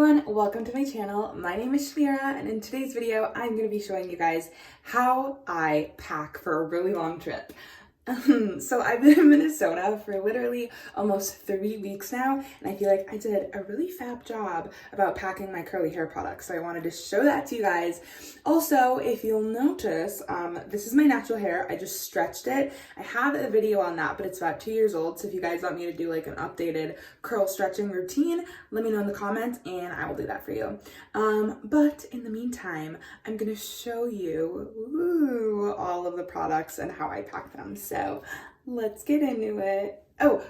everyone, welcome to my channel. My name is Shamira, and in today's video I'm going to be showing you guys how I pack for a really long trip. So I've been in Minnesota for literally almost 3 weeks now, and I feel like I did a really fab job about packing my curly hair products, so I wanted to show that to you guys. Also, if you'll notice, this is my natural hair. I just stretched it. I have a video on that, but it's about 2 years old, so if you guys want me to do like an updated curl stretching routine, let me know in the comments and I will do that for you. But in the meantime, I'm gonna show you all of the products and how I pack them. So let's get into it. Oh,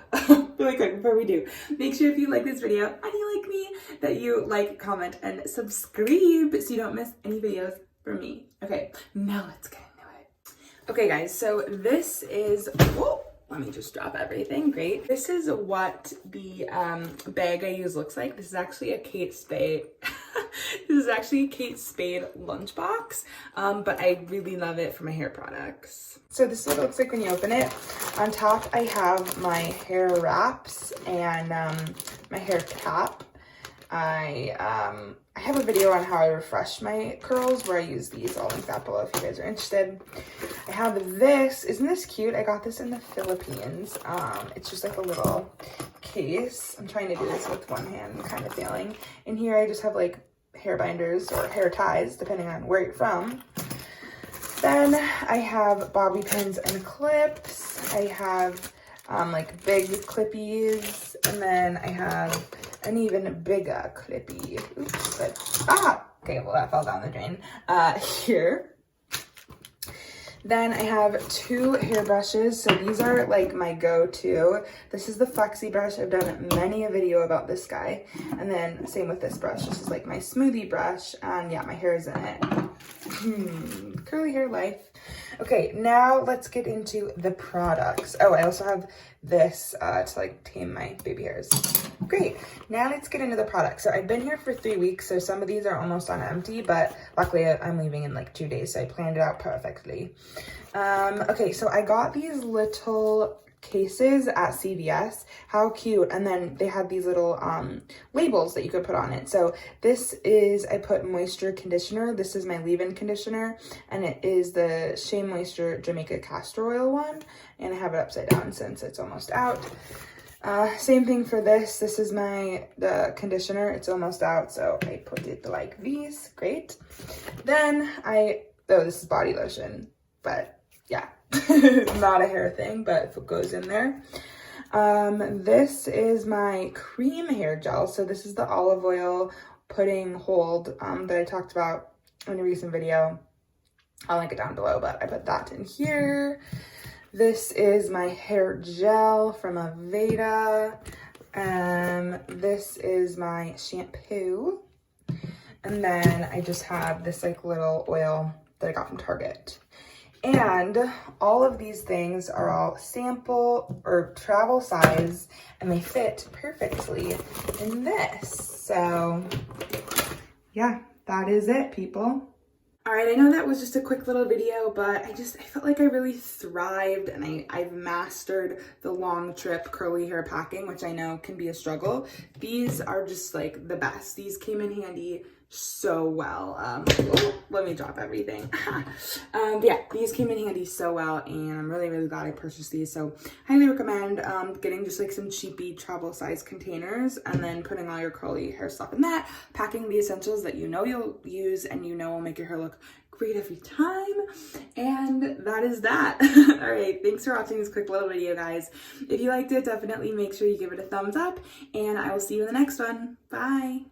really quick before we do, make sure if you like this video and you like me that you like, comment, and subscribe so you don't miss any videos from me. Okay, now let's get into it. Okay guys, so this is, whoa, let me just drop everything. Great. This is what the bag I use looks like. This is actually a Kate Spade. This is actually a Kate Spade lunchbox, but I really love it for my hair products. So this is what it looks like when you open it. On top, I have my hair wraps and my hair cap. I have a video on how I refresh my curls where I use these. I'll link that below if you guys are interested. I have this. Isn't this cute? I got this in the Philippines. It's just like a little case. I'm trying to do this with one hand. I'm kind of failing. In here, I just have like hair binders or hair ties, depending on where you're from. Then I have bobby pins and clips. I have like big clippies, and then I have an even bigger clippy. Oops, but, okay, well that fell down the drain. Here. Then I have 2 hairbrushes. So these are like my go-to. This is the Flexi Brush. I've done many a video about this guy. And then same with this brush. This is like my smoothie brush. And yeah, my hair is in it. Curly hair life. Okay, now let's get into the products. Oh, I also have this to like tame my baby hairs. Great. Now let's get into the products. So I've been here for 3 weeks, so some of these are almost on empty, but luckily I'm leaving in like 2 days, so I planned it out perfectly. Okay, so I got these little cases at CVS. How cute. And then they had these little labels that you could put on it. So this is, I put moisture conditioner. This is my leave-in conditioner, and it is the Shea Moisture Jamaica Castor Oil one, and I have it upside down since it's almost out. Same thing for this. This is the conditioner. It's almost out, so I put it like this. Great. Then this is body lotion, but yeah, not a hair thing, but it goes in there. This is my cream hair gel. So this is the olive oil pudding hold that I talked about in a recent video. I'll link it down below, but I put that in here. This is my hair gel from Aveda. This is my shampoo. And then I just have this like little oil that I got from Target. And all of these things are all sample or travel size, and they fit perfectly in this. So yeah, that is it, people. All right, I know that was just a quick little video, but I felt like I really thrived, and I've mastered the long trip curly hair packing, which I know can be a struggle. These are just like the best. These came in handy so well. Let me drop everything. But yeah, these came in handy so well, and I'm really, really glad I purchased these. So highly recommend getting just like some cheapy travel size containers, and then putting all your curly hair stuff in that, packing the essentials that you know you'll use and you know will make your hair look great every time, and that is that. All right, thanks for watching this quick little video, guys. If you liked it, definitely make sure you give it a thumbs up, and I will see you in the next one. Bye.